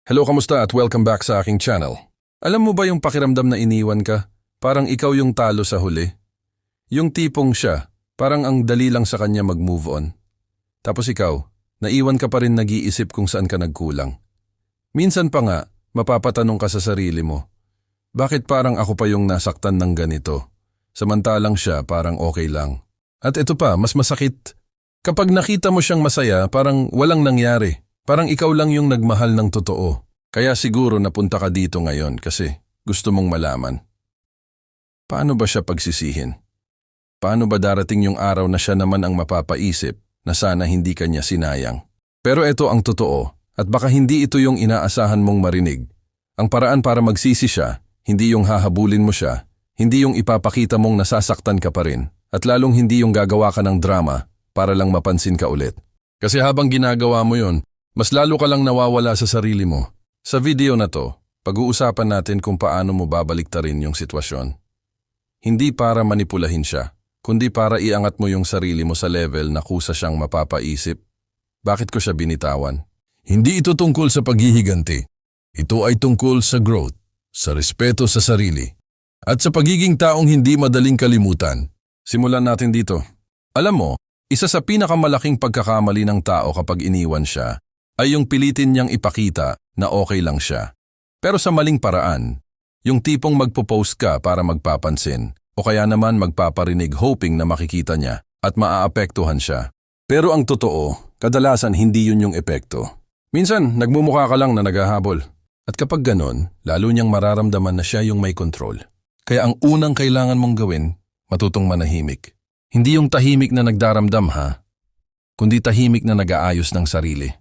Hello, kamusta at welcome back sa aking channel. Alam mo ba yung pakiramdam na iniwan ka? Parang ikaw yung talo sa huli. Yung tipong siya, parang ang dali lang sa kanya mag-move on. Tapos ikaw, naiwan ka pa rin nag-iisip kung saan ka nagkulang. Minsan pa nga, mapapatanong ka sa sarili mo, bakit parang ako pa yung nasaktan ng ganito? Samantalang siya parang okay lang. At ito pa, mas masakit. Kapag nakita mo siyang masaya, parang walang nangyari. Parang ikaw lang yung nagmahal ng totoo. Kaya siguro napunta ka dito ngayon kasi gusto mong malaman. Paano ba siya pagsisihin? Paano ba darating yung araw na siya naman ang mapapaisip na sana hindi kanya sinayang? Pero ito ang totoo at baka hindi ito yung inaasahan mong marinig. Ang paraan para magsisi siya, hindi yung hahabulin mo siya, hindi yung ipapakita mong nasasaktan ka pa rin, at lalong hindi yung gagawa ka ng drama para lang mapansin ka ulit. Kasi habang ginagawa mo yon, mas lalo ka lang nawawala sa sarili mo. Sa video na to, pag-uusapan natin kung paano mo babaliktarin yung sitwasyon. Hindi para manipulahin siya, kundi para iangat mo yung sarili mo sa level na kusa siyang mapapaisip. Bakit ko siya binitawan? Hindi ito tungkol sa paghihiganti. Ito ay tungkol sa growth, sa respeto sa sarili, at sa pagiging taong hindi madaling kalimutan. Simulan natin dito. Alam mo, isa sa pinakamalaking pagkakamali ng tao kapag iniwan siya, ay yung pilitin niyang ipakita na okay lang siya. Pero sa maling paraan, yung tipong magpo-post ka para magpapansin o kaya naman magpaparinig hoping na makikita niya at maaapektuhan siya. Pero ang totoo, kadalasan hindi yun yung epekto. Minsan, nagmumukha ka lang na naghahabol. At kapag ganon, lalo niyang mararamdaman na siya yung may control. Kaya ang unang kailangan mong gawin, matutong manahimik. Hindi yung tahimik na nagdaramdam ha, kundi tahimik na nag-aayos ng sarili.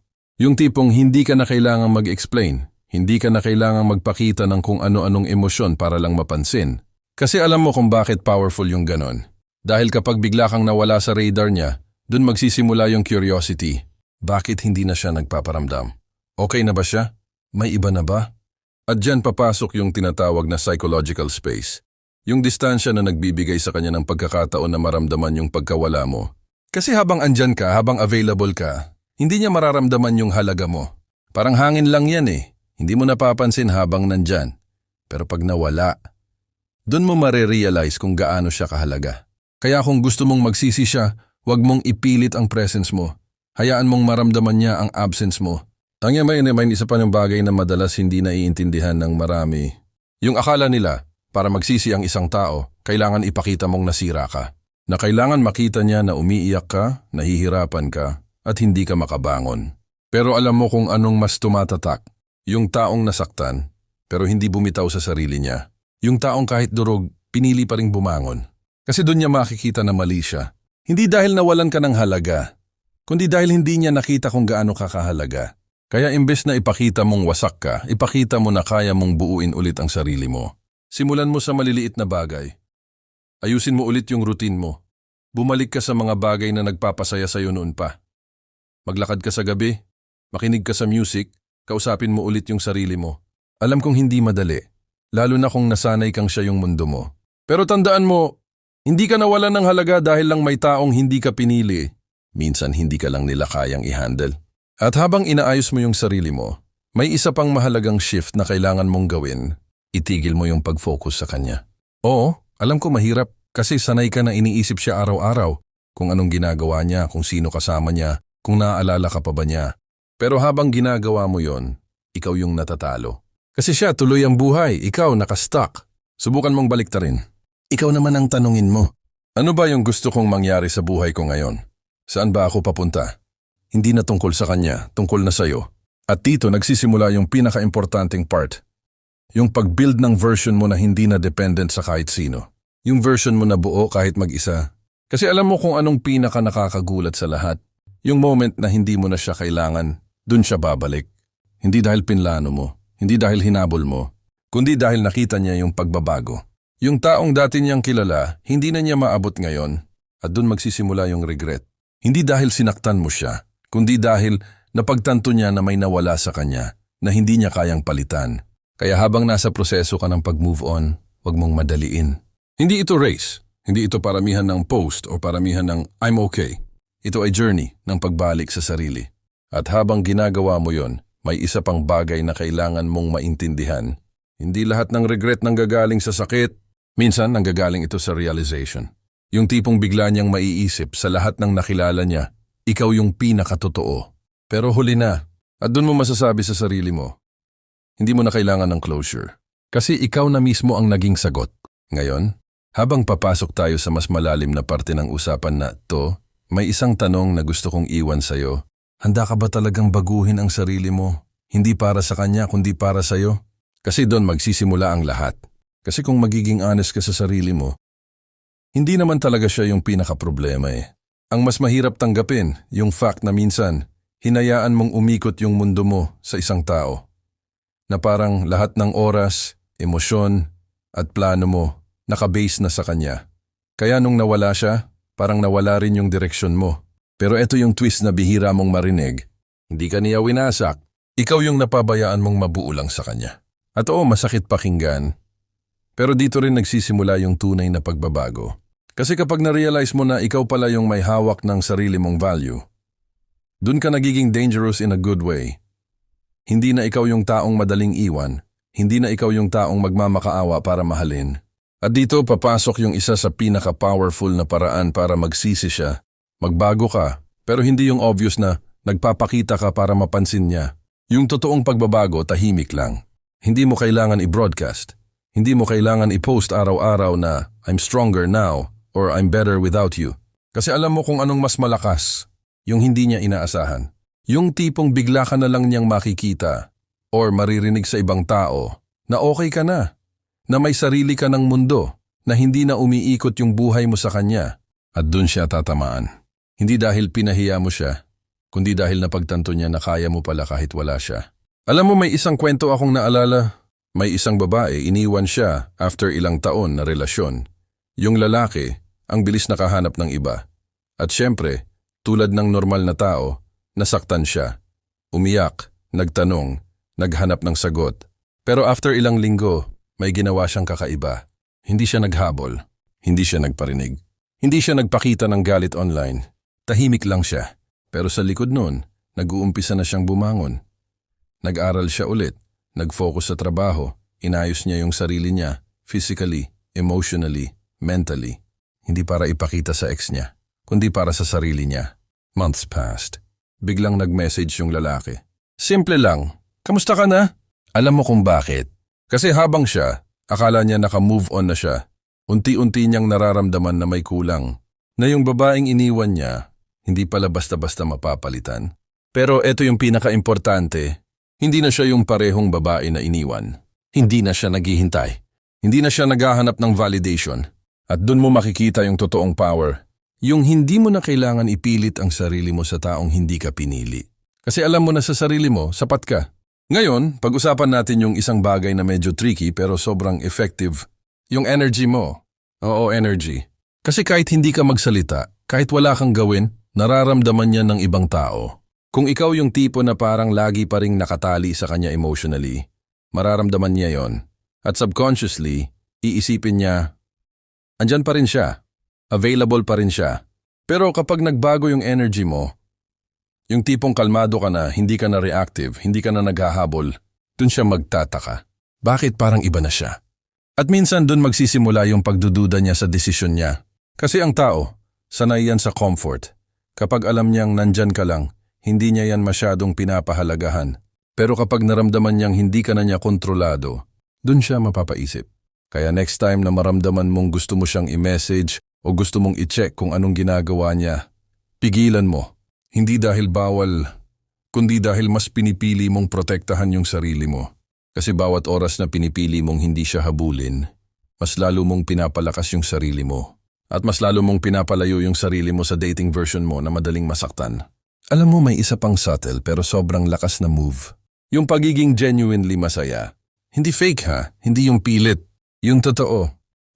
Yung tipong hindi ka na kailangang mag-explain, hindi ka na kailangang magpakita ng kung ano-anong emosyon para lang mapansin. Kasi alam mo kung bakit powerful yung ganon. Dahil kapag bigla kang nawala sa radar niya, dun magsisimula yung curiosity. Bakit hindi na siya nagpaparamdam? Okay na ba siya? May iba na ba? At dyan papasok yung tinatawag na psychological space. Yung distansya na nagbibigay sa kanya ng pagkakataon na maramdaman yung pagkawala mo. Kasi habang andyan ka, habang available ka, hindi niya mararamdaman yung halaga mo. Parang hangin lang yan eh. Hindi mo napapansin habang nandyan. Pero pag nawala, dun mo marirealize kung gaano siya kahalaga. Kaya kung gusto mong magsisi siya, huwag mong ipilit ang presence mo. Hayaan mong maramdaman niya ang absence mo. Ang may isa pa ng bagay na madalas hindi naiintindihan ng marami. Yung akala nila, para magsisi ang isang tao, kailangan ipakita mong nasira ka. Na kailangan makita niya na umiiyak ka, nahihirapan ka, at hindi ka makabangon. Pero alam mo kung anong mas tumatatak? Yung taong nasaktan, pero hindi bumitaw sa sarili niya. Yung taong kahit durog, pinili pa ring bumangon. Kasi doon niya makikita na mali siya. Hindi dahil nawalan ka ng halaga, kundi dahil hindi niya nakita kung gaano ka kahalaga. Kaya imbes na ipakita mong wasak ka, ipakita mo na kaya mong buuin ulit ang sarili mo. Simulan mo sa maliliit na bagay. Ayusin mo ulit yung routine mo. Bumalik ka sa mga bagay na nagpapasaya sa'yo noon pa. Maglakad ka sa gabi, makinig ka sa music, kausapin mo ulit yung sarili mo. Alam kong hindi madali, lalo na kung nasanay kang siya yung mundo mo. Pero tandaan mo, hindi ka nawalan ng halaga dahil lang may taong hindi ka pinili. Minsan hindi ka lang nila kayang i-handle. At habang inaayos mo yung sarili mo, may isa pang mahalagang shift na kailangan mong gawin. Itigil mo yung pag-focus sa kanya. Oo, alam ko mahirap kasi sanay ka na iniisip siya araw-araw. Kung anong ginagawa niya, kung sino kasama niya, kung naaalala ka pa ba niya. Pero habang ginagawa mo yon, ikaw yung natatalo. Kasi siya tuloy ang buhay, ikaw nakastuck. Subukan mong baliktarin. Ikaw naman ang tanungin mo. Ano ba yung gusto kong mangyari sa buhay ko ngayon? Saan ba ako papunta? Hindi na tungkol sa kanya, tungkol na sa'yo. At dito nagsisimula yung pinaka-importanting part. Yung pag-build ng version mo na hindi na dependent sa kahit sino. Yung version mo na buo kahit mag-isa. Kasi alam mo kung anong pinaka-nakakagulat sa lahat. Yung moment na hindi mo na siya kailangan, dun siya babalik. Hindi dahil pinlano mo, hindi dahil hinabol mo, kundi dahil nakita niya yung pagbabago. Yung taong dati niyang kilala, hindi na niya maabot ngayon, at dun magsisimula yung regret. Hindi dahil sinaktan mo siya, kundi dahil napagtanto niya na may nawala sa kanya, na hindi niya kayang palitan. Kaya habang nasa proseso ka ng pag-move on, huwag mong madaliin. Hindi ito race, hindi ito paramihan ng post o paramihan ng I'm okay. Ito ay journey ng pagbalik sa sarili. At habang ginagawa mo yon, may isa pang bagay na kailangan mong maintindihan. Hindi lahat ng regret nanggagaling sa sakit. Minsan nanggagaling ito sa realization. Yung tipong bigla niyang maiisip sa lahat ng nakilala niya, ikaw yung pinakatotoo. Pero huli na, at dun mo masasabi sa sarili mo, hindi mo na kailangan ng closure. Kasi ikaw na mismo ang naging sagot. Ngayon, habang papasok tayo sa mas malalim na parte ng usapan na to, may isang tanong na gusto kong iwan sa'yo. Handa ka ba talagang baguhin ang sarili mo? Hindi para sa kanya, kundi para sa'yo? Kasi doon magsisimula ang lahat. Kasi kung magiging honest ka sa sarili mo, hindi naman talaga siya yung pinaka-problema eh. Ang mas mahirap tanggapin, yung fact na minsan, hinayaan mong umikot yung mundo mo sa isang tao. Na parang lahat ng oras, emosyon, at plano mo, nakabase na sa kanya. Kaya nung nawala siya, parang nawala rin yung direksyon mo. Pero eto yung twist na bihira mong marinig. Hindi ka niya winasak. Ikaw yung napabayaan mong mabuo lang sa kanya. At oo, masakit pakinggan. Pero dito rin nagsisimula yung tunay na pagbabago. Kasi kapag na-realize mo na ikaw pala yung may hawak ng sarili mong value, dun ka nagiging dangerous in a good way. Hindi na ikaw yung taong madaling iwan. Hindi na ikaw yung taong magmamakaawa para mahalin. At dito papasok yung isa sa pinaka-powerful na paraan para magsisi siya. Magbago ka, pero hindi yung obvious na nagpapakita ka para mapansin niya. Yung totoong pagbabago, tahimik lang. Hindi mo kailangan i-broadcast. Hindi mo kailangan i-post araw-araw na I'm stronger now or I'm better without you. Kasi alam mo kung anong mas malakas, yung hindi niya inaasahan. Yung tipong bigla ka na lang niyang makikita or maririnig sa ibang tao na okay ka na may sarili ka ng mundo, na hindi na umiikot yung buhay mo sa kanya. At dun siya tatamaan. Hindi dahil pinahiya mo siya, kundi dahil napagtanto niya na kaya mo pala kahit wala siya. Alam mo, may isang kwento akong naalala. May isang babae, iniwan siya after ilang taon na relasyon. Yung lalaki, ang bilis nakahanap ng iba. At syempre, tulad ng normal na tao, nasaktan siya. Umiyak, nagtanong, naghanap ng sagot. Pero after ilang linggo, may ginawa siyang kakaiba. Hindi siya naghabol, hindi siya nagparinig. Hindi siya nagpakita ng galit online. Tahimik lang siya. Pero sa likod nun, nag-uumpisa na siyang bumangon. Nag-aral siya ulit, nag-focus sa trabaho, inayos niya yung sarili niya, physically, emotionally, mentally. Hindi para ipakita sa ex niya, kundi para sa sarili niya. Months passed. Biglang nag-message yung lalaki. Simple lang, kamusta ka na? Alam mo kung bakit? Kasi habang siya, akala niya naka-move on na siya. Unti-unti niyang nararamdaman na may kulang. Na yung babaeng iniwan niya, hindi pala basta-basta mapapalitan. Pero eto yung pinaka-importante, hindi na siya yung parehong babae na iniwan. Hindi na siya naghihintay. Hindi na siya naghahanap ng validation. At dun mo makikita yung totoong power. Yung hindi mo na kailangan ipilit ang sarili mo sa taong hindi ka pinili. Kasi alam mo na sa sarili mo, sapat ka. Ngayon, pag-usapan natin yung isang bagay na medyo tricky pero sobrang effective. Yung energy mo. Oo, energy. Kasi kahit hindi ka magsalita, kahit wala kang gawin, nararamdaman niya ng ibang tao. Kung ikaw yung tipo na parang lagi pa ring nakatali sa kanya emotionally, mararamdaman niya yon. At subconsciously, iisipin niya, andyan pa rin siya, available pa rin siya. Pero kapag nagbago yung energy mo, yung tipong kalmado ka na, hindi ka na reactive, hindi ka na naghahabol, dun siya magtataka. Bakit parang iba na siya? At minsan dun magsisimula yung pagdududa niya sa desisyon niya. Kasi ang tao, sanay yan sa comfort. Kapag alam niyang nandyan ka lang, hindi niya yan masyadong pinapahalagahan. Pero kapag naramdaman niyang hindi ka na niya kontrolado, dun siya mapapaisip. Kaya next time na maramdaman mong gusto mo siyang i-message o gusto mong i-check kung anong ginagawa niya, pigilan mo. Hindi dahil bawal, kundi dahil mas pinipili mong protektahan yung sarili mo. Kasi bawat oras na pinipili mong hindi siya habulin, mas lalo mong pinapalakas yung sarili mo. At mas lalo mong pinapalayo yung sarili mo sa dating version mo na madaling masaktan. Alam mo, may isa pang subtle pero sobrang lakas na move. Yung pagiging genuinely masaya. Hindi fake ha, hindi yung pilit. Yung totoo.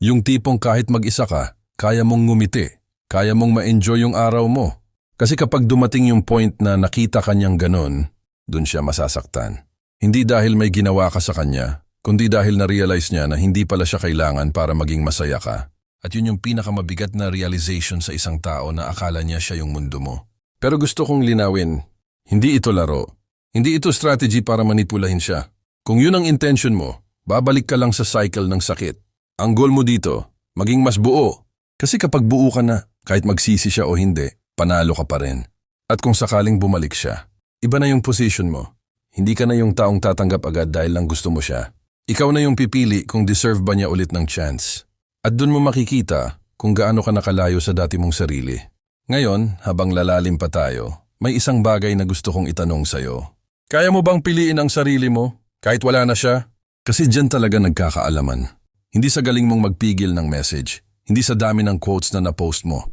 Yung tipong kahit mag-isa ka, kaya mong ngumiti. Kaya mong ma-enjoy yung araw mo. Kasi kapag dumating yung point na nakita kanyang ganon, dun siya masasaktan. Hindi dahil may ginawa ka sa kanya, kundi dahil na-realize niya na hindi pala siya kailangan para maging masaya ka. At yun yung pinakamabigat na realization sa isang tao na akala niya siya yung mundo mo. Pero gusto kong linawin, hindi ito laro. Hindi ito strategy para manipulahin siya. Kung yun ang intention mo, babalik ka lang sa cycle ng sakit. Ang goal mo dito, maging mas buo. Kasi kapag buo ka na, kahit magsisi siya o hindi, panalo ka pa rin. At kung sakaling bumalik siya, iba na yung position mo. Hindi ka na yung taong tatanggap agad dahil lang gusto mo siya. Ikaw na yung pipili kung deserve ba niya ulit ng chance. At dun mo makikita kung gaano ka nakalayo sa dati mong sarili. Ngayon, habang lalalim pa tayo, may isang bagay na gusto kong itanong sa'yo. Kaya mo bang piliin ang sarili mo kahit wala na siya? Kasi dyan talaga nagkakaalaman. Hindi sa galing mong magpigil ng message, hindi sa dami ng quotes na napost mo,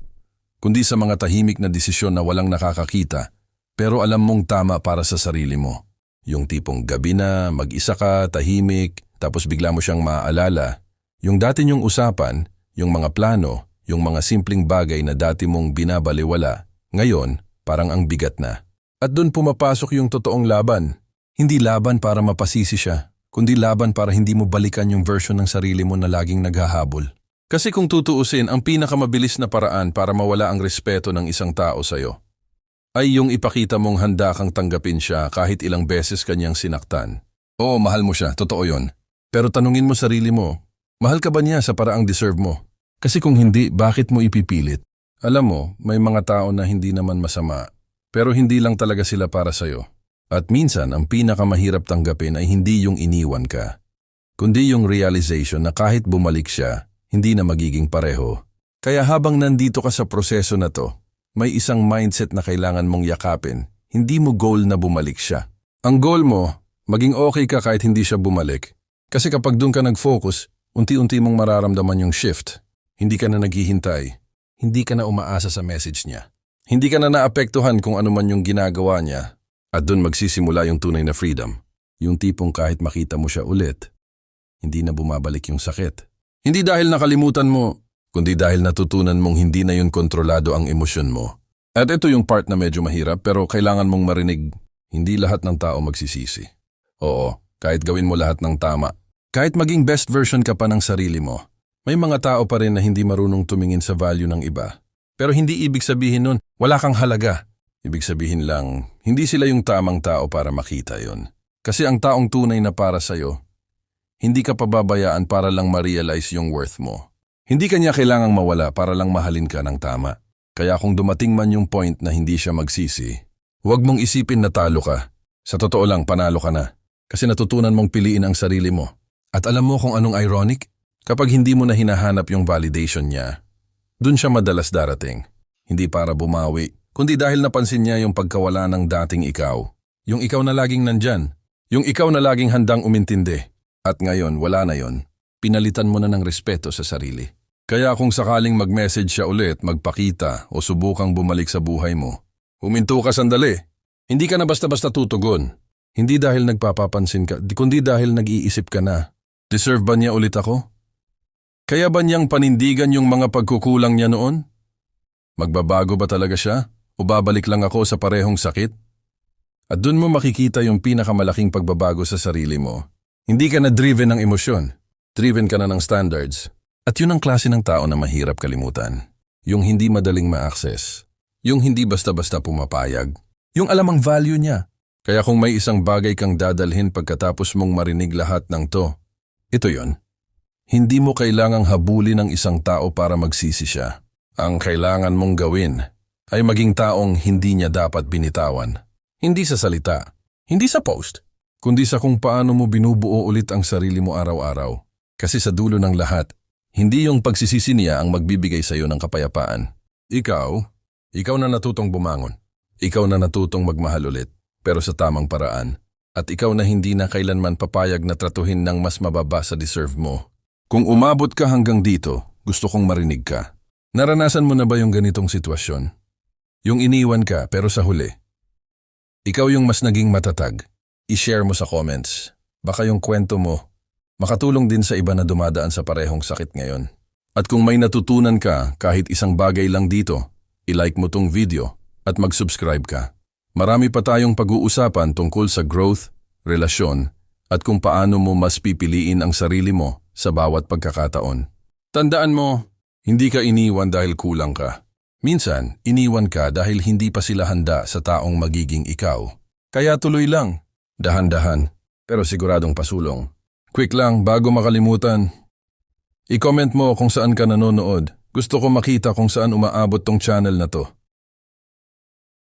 kundi sa mga tahimik na desisyon na walang nakakakita, pero alam mong tama para sa sarili mo. Yung tipong gabi na, mag-isa ka, tahimik, tapos bigla mo siyang maaalala. Yung dati niyong usapan, yung mga plano, yung mga simpleng bagay na dati mong binabaliwala, ngayon parang ang bigat na. At doon pumapasok yung totoong laban. Hindi laban para mapasisi siya, kundi laban para hindi mo balikan yung version ng sarili mo na laging naghahabol. Kasi kung tutuusin, ang pinakamabilis na paraan para mawala ang respeto ng isang tao sa'yo ay yung ipakita mong handa kang tanggapin siya kahit ilang beses kanyang sinaktan. Oo, mahal mo siya, totoo yon. Pero tanungin mo sarili mo, mahal ka ba niya sa paraang deserve mo? Kasi kung hindi, bakit mo ipipilit? Alam mo, may mga tao na hindi naman masama, pero hindi lang talaga sila para sa'yo. At minsan, ang pinakamahirap tanggapin ay hindi yung iniwan ka, kundi yung realization na kahit bumalik siya, hindi na magiging pareho. Kaya habang nandito ka sa proseso na to, may isang mindset na kailangan mong yakapin. Hindi mo goal na bumalik siya. Ang goal mo, maging okay ka kahit hindi siya bumalik. Kasi kapag doon ka nag-focus, unti-unti mong mararamdaman yung shift. Hindi ka na naghihintay. Hindi ka na umaasa sa message niya. Hindi ka na naapektuhan kung ano man yung ginagawa niya. At doon magsisimula yung tunay na freedom. Yung tipong kahit makita mo siya ulit, hindi na bumabalik yung sakit. Hindi dahil nakalimutan mo, kundi dahil natutunan mong hindi na yun kontrolado ang emosyon mo. At ito yung part na medyo mahirap pero kailangan mong marinig, hindi lahat ng tao magsisisi. Oo, kahit gawin mo lahat ng tama. Kahit maging best version ka pa ng sarili mo, may mga tao pa rin na hindi marunong tumingin sa value ng iba. Pero hindi ibig sabihin nun, wala kang halaga. Ibig sabihin lang, hindi sila yung tamang tao para makita yon. Kasi ang taong tunay na para sa'yo, hindi ka pababayaan para lang ma-realize yung worth mo. Hindi kanya kailangang mawala para lang mahalin ka ng tama. Kaya kung dumating man yung point na hindi siya magsisi, huwag mong isipin na talo ka. Sa totoo lang, panalo ka na. Kasi natutunan mong piliin ang sarili mo. At alam mo kung anong ironic? Kapag hindi mo na hinahanap yung validation niya, dun siya madalas darating. Hindi para bumawi, kundi dahil napansin niya yung pagkawala ng dating ikaw. Yung ikaw na laging nandyan. Yung ikaw na laging handang umintindi. At ngayon, wala na yon. Pinalitan mo na ng respeto sa sarili. Kaya kung sakaling mag-message siya ulit, magpakita o subukang bumalik sa buhay mo, huminto ka sandali. Hindi ka na basta-basta tutugon. Hindi dahil nagpapapansin ka, kundi dahil nag-iisip ka na. Deserve ba niya ulit ako? Kaya ba niyang panindigan yung mga pagkukulang niya noon? Magbabago ba talaga siya? O babalik lang ako sa parehong sakit? At dun mo makikita yung pinakamalaking pagbabago sa sarili mo. Hindi ka na driven ng emosyon. Driven ka na ng standards. At yun ang klase ng tao na mahirap kalimutan. Yung hindi madaling ma-access. Yung hindi basta-basta pumapayag. Yung alam ang value niya. Kaya kung may isang bagay kang dadalhin pagkatapos mong marinig lahat ng to, ito yon. Hindi mo kailangang habulin ng isang tao para magsisi siya. Ang kailangan mong gawin ay maging taong hindi niya dapat binitawan. Hindi sa salita, hindi sa post, kundi sa kung paano mo binubuo ulit ang sarili mo araw-araw. Kasi sa dulo ng lahat, hindi yung pagsisisi niya ang magbibigay sa iyo ng kapayapaan. Ikaw na natutong bumangon. Ikaw na natutong magmahal ulit, pero sa tamang paraan. At ikaw na hindi na kailanman papayag na tratuhin ng mas mababa sa deserve mo. Kung umabot ka hanggang dito, gusto kong marinig ka. Naranasan mo na ba yung ganitong sitwasyon? Yung iniwan ka pero sa huli. Ikaw yung mas naging matatag. I-share mo sa comments. Baka yung kwento mo makatulong din sa iba na dumadaan sa parehong sakit ngayon. At kung may natutunan ka kahit isang bagay lang dito, i-like mo tong video at mag-subscribe ka. Marami pa tayong pag-uusapan tungkol sa growth, relasyon, at kung paano mo mas pipiliin ang sarili mo sa bawat pagkakataon. Tandaan mo, hindi ka iniwan dahil kulang ka. Minsan, iniwan ka dahil hindi pa sila handa sa taong magiging ikaw. Kaya tuloy lang. Dahan-dahan, pero siguradong pasulong. Quick lang, bago makalimutan. I-comment mo kung saan ka nanonood. Gusto ko makita kung saan umaabot tong channel na to.